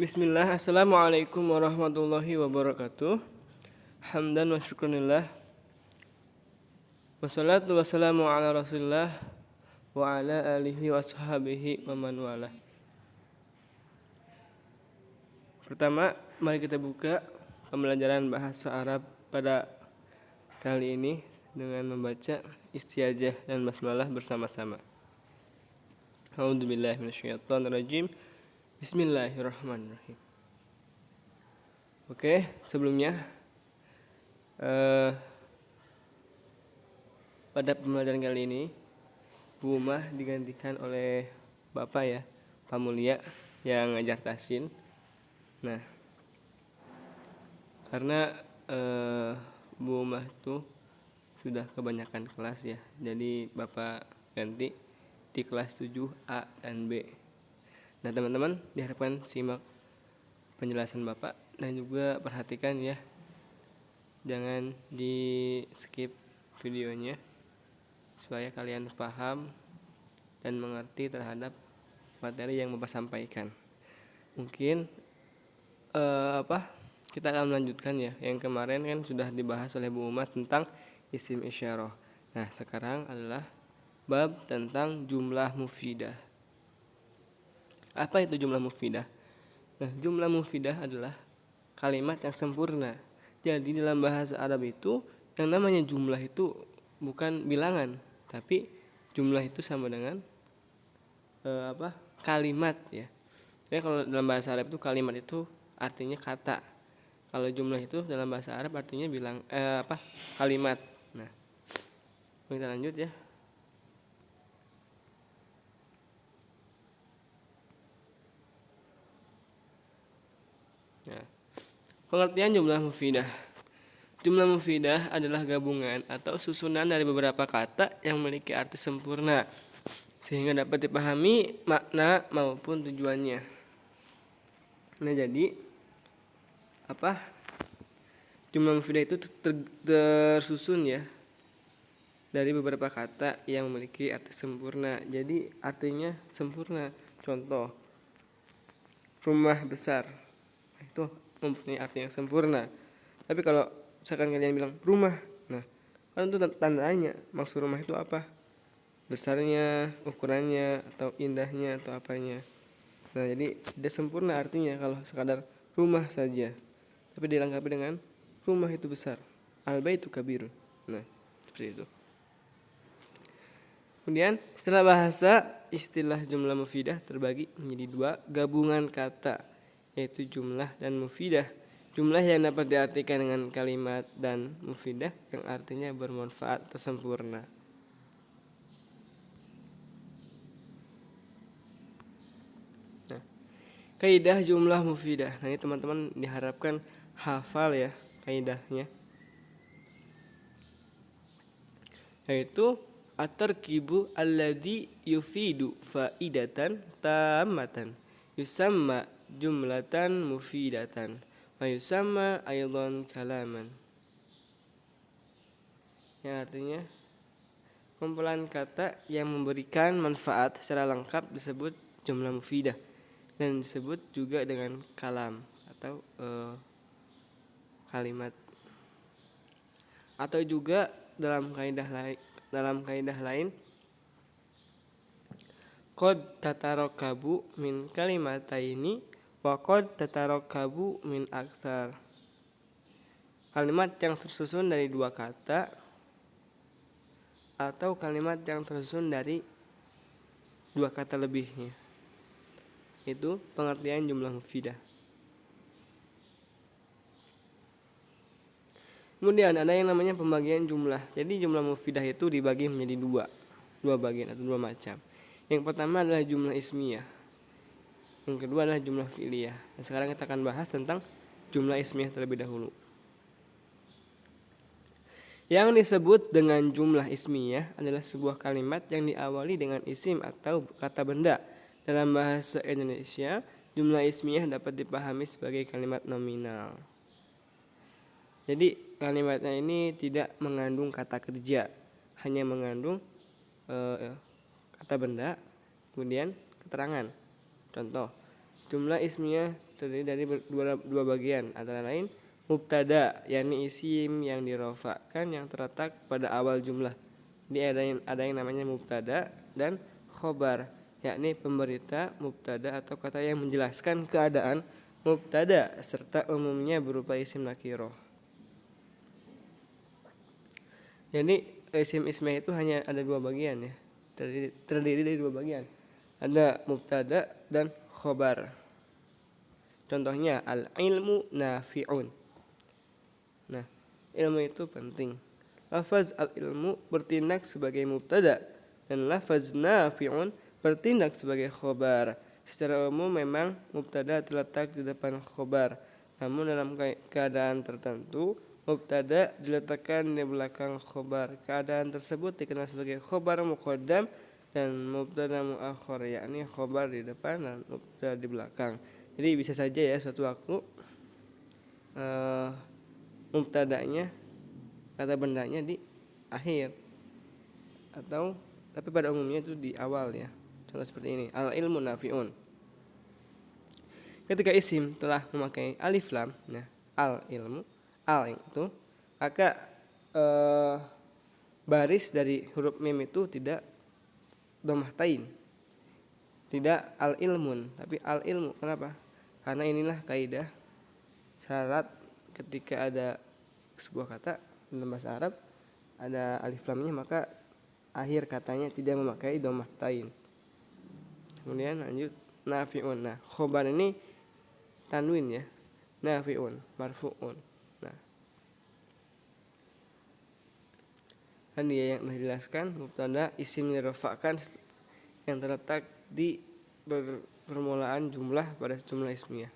Bismillah, Assalamualaikum warahmatullahi wabarakatuh. Hamdan wa syukranillah. Wassalatu wassalamu ala rasulillah wa ala alihi wa sahabihi wa man walah. Pertama, mari kita buka pembelajaran bahasa Arab pada kali ini dengan membaca isti'adzah dan basmalah bersama-sama. A'udzubillahi minasyaitonirrajim. Bismillahirrahmanirrahim. Oke, sebelumnya pada pembelajaran kali ini Bu Umah digantikan oleh Bapak ya, Pak Mulia yang ngajar tahsin. Nah, karena Bu Umah tuh sudah kebanyakan kelas ya, jadi Bapak ganti di kelas 7A dan B. Nah teman-teman diharapkan simak penjelasan Bapak dan juga perhatikan ya, jangan di skip videonya supaya kalian paham dan mengerti terhadap materi yang Bapak sampaikan. Mungkin kita akan melanjutkan ya, yang kemarin kan sudah dibahas oleh Bu Umar tentang isim isyarah. Nah sekarang adalah bab tentang jumlah mufidah. Apa itu jumlah mufidah? Nah jumlah mufidah adalah kalimat yang sempurna. Jadi dalam bahasa Arab itu yang namanya jumlah itu bukan bilangan, tapi jumlah itu sama dengan kalimat ya. Jadi kalau dalam bahasa Arab itu kalimat itu artinya kata. Kalau jumlah itu dalam bahasa Arab artinya kalimat. Nah, kita lanjut ya. Nah, pengertian jumlah mufidah. Jumlah mufidah adalah gabungan atau susunan dari beberapa kata yang memiliki arti sempurna sehingga dapat dipahami makna maupun tujuannya. Nah, jadi jumlah mufidah itu tersusun ya dari beberapa kata yang memiliki arti sempurna. Jadi artinya sempurna. Contoh, rumah besar itu mempunyai arti yang sempurna. Tapi kalau misalkan kalian bilang rumah, nah kan itu tandanya maksud rumah itu apa? Besarnya, ukurannya, atau indahnya, atau apanya. Nah jadi tidak sempurna artinya kalau sekadar rumah saja, tapi dilengkapi dengan rumah itu besar, al-baitu kabir. Nah seperti itu. Kemudian setelah bahasa, istilah jumlah mufidah terbagi menjadi dua gabungan kata, yaitu jumlah dan mufidah. Jumlah yang dapat diartikan dengan kalimat dan mufidah yang artinya bermanfaat atau sempurna. Nah, kaidah jumlah mufidah. Nah, ini teman-teman diharapkan hafal ya kaidahnya. Yaitu at-tarkibu alladhi yufidu faidatan tammatan yusamma jumlatan mufidatan wa yusamma aydan kalaman. Yang artinya kumpulan kata yang memberikan manfaat secara lengkap disebut jumlah mufidah dan disebut juga dengan kalam atau kalimat. Atau juga dalam kaidah lain qad tatarakabu min kalimataini wa qad tatarakabu min aktsar. Kalimat yang tersusun dari dua kata atau kalimat yang tersusun dari dua kata lebihnya. Itu pengertian jumlah mufidah. Kemudian ada yang namanya pembagian jumlah. Jadi jumlah mufidah itu dibagi menjadi dua bagian atau dua macam. Yang pertama adalah jumlah ismiyah. Yang kedua adalah jumlah fi'liyah. Nah, sekarang kita akan bahas tentang jumlah ismiyah terlebih dahulu. Yang disebut dengan jumlah ismiyah adalah sebuah kalimat yang diawali dengan isim atau kata benda. Dalam bahasa Indonesia, jumlah ismiyah dapat dipahami sebagai kalimat nominal. Jadi kalimatnya ini tidak mengandung kata kerja, hanya mengandung kata benda, kemudian keterangan. Contoh, Jumlah ismiyah terdiri dari dua bagian, antara lain mubtada, yakni isim yang dirofakkan yang terletak pada awal jumlah. Jadi ada yang namanya mubtada dan khobar, yakni pemberita mubtada atau kata yang menjelaskan keadaan mubtada serta umumnya berupa isim nakiroh. Jadi isim ismiyah itu hanya ada dua bagian ya, terdiri dari dua bagian. Ada mubtada dan khobar. Contohnya al-ilmu nafi'un. Nah, ilmu itu penting. Lafaz al-ilmu bertindak sebagai mubtada dan lafaz nafi'un bertindak sebagai khobar. Secara umum memang mubtada terletak di depan khobar. Namun dalam keadaan tertentu mubtada diletakkan di belakang khobar. Keadaan tersebut dikenal sebagai khobar muqaddam dan mubtada muakhar, yakni khobar di depan dan mubtada di belakang. Jadi bisa saja ya suatu waktu mubtadanya kata bendanya di akhir atau tapi pada umumnya itu di awal ya. Contoh seperti ini, al ilmu nafi'un. Ketika isim telah memakai alif lam, nah al ilmu, al itu, maka baris dari huruf mim itu tidak dhammah tain, tidak al ilmun tapi al ilmu. Kenapa? Karena inilah kaidah syarat ketika ada sebuah kata dalam bahasa Arab ada alif lamnya, maka akhir katanya tidak memakai dhammah tain. Kemudian lanjut nafi'un. Nah, khobar ini tanwin ya. Nafi'un marfu'un. Nah, kan dia yang dijelaskan mubtada isim dirofakkan yang terletak di permulaan jumlah pada jumlah ismiyah.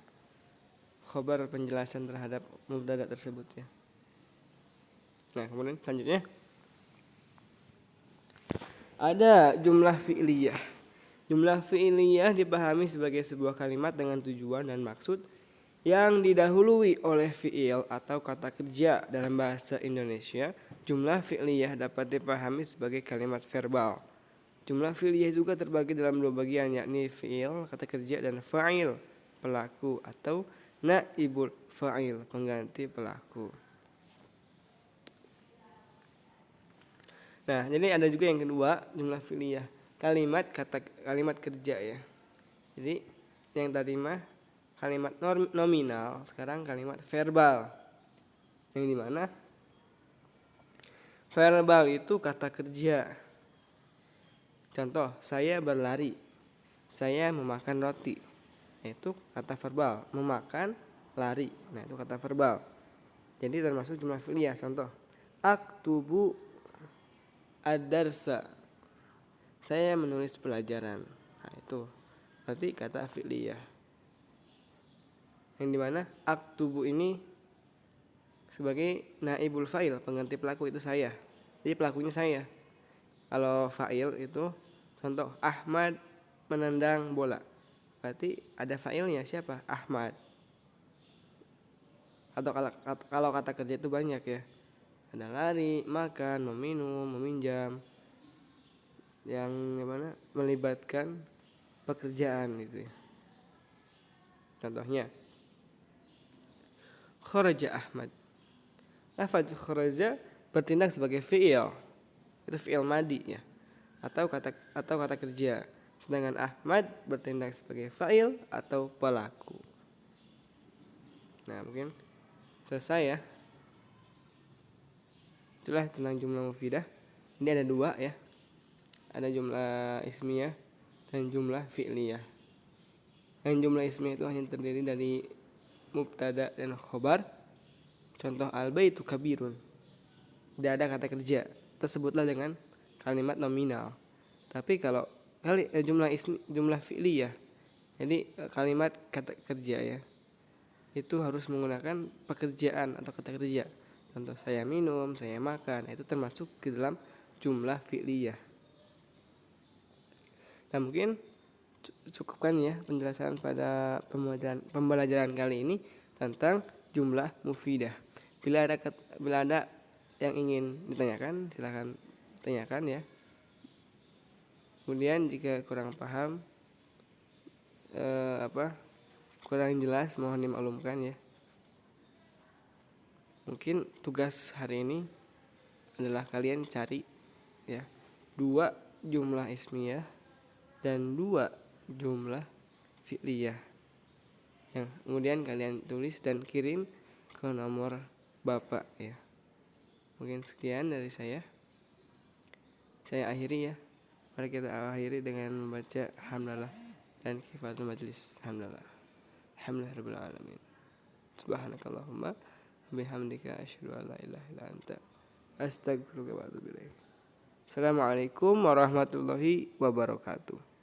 Khobar penjelasan terhadap mubtada tersebut ya. Nah, kemudian selanjutnya ada jumlah fi'liyah. Jumlah fi'liyah dipahami sebagai sebuah kalimat dengan tujuan dan maksud yang didahului oleh fi'il atau kata kerja. Dalam bahasa Indonesia, jumlah fi'liyah dapat dipahami sebagai kalimat verbal. Jumlah fi'liyah juga terbagi dalam dua bagian, yakni fi'il, kata kerja, dan fa'il, pelaku, atau naibul fa'il, pengganti pelaku. Nah, jadi ada juga yang kedua, jumlah fi'liyah, kalimat kerja ya. Jadi yang tadi mah kalimat nominal, sekarang kalimat verbal. Yang dimana verbal itu kata kerja. Contoh, saya berlari, saya memakan roti. Itu kata verbal, memakan, lari. Nah, itu kata verbal. Jadi termasuk jumlah fi'liyah. Contoh, aktubu ad-darsa, saya menulis pelajaran. Nah, itu berarti kata fi'liyah. Yang dimana aktubu ini sebagai naibul fa'il, pengganti pelaku, itu saya. Jadi pelakunya saya. Kalau fa'il itu contoh, Ahmad menendang bola. Berarti ada fa'ilnya, siapa? Ahmad. Atau kalau kata kerja itu banyak ya. Ada lari, makan, meminum, meminjam. Yang mana melibatkan pekerjaan itu ya. Contohnya kharaja Ahmad. Lafaz kharaja bertindak sebagai fi'il. Itu fi'il madi ya. Atau kata kerja. Sedangkan Ahmad bertindak sebagai fa'il atau pelaku. Nah, mungkin selesai ya. Itulah tentang jumlah mufidah. Ini ada dua ya. Ada jumlah ismiyah dan jumlah fi'liyah. Yang jumlah ismiyah itu hanya terdiri dari mubtada dan khobar. Contoh, al-baitu kabirun. Tidak ada kata kerja. Tersebutlah dengan kalimat nominal. Tapi kalau jumlah fi'liyah, jadi kalimat kata kerja ya, itu harus menggunakan pekerjaan atau kata kerja. Contoh, saya minum, saya makan. Itu termasuk ke dalam jumlah fi'liyah. Nah, mungkin cukupkan ya penjelasan pada pembelajaran kali ini tentang jumlah mufidah. Bila ada yang ingin ditanyakan, silakan tanyakan ya. Kemudian jika kurang paham kurang jelas mohon dimaklumkan ya. Mungkin tugas hari ini adalah kalian cari ya 2 jumlah ismiyah dan 2 jumlah fi'liyah yang kemudian kalian tulis dan kirim ke nomor Bapak ya. Mungkin sekian dari saya akhiri ya. Mari kita akhiri dengan membaca hamdalah dan kifatul majlis. Alhamdulillahirabbil alamin. Subhanakallahumma bihamdika asyhadu an la ilaha illa anta astaghfiruka wa atubu ilaik. Assalamualaikum warahmatullahi wabarakatuh.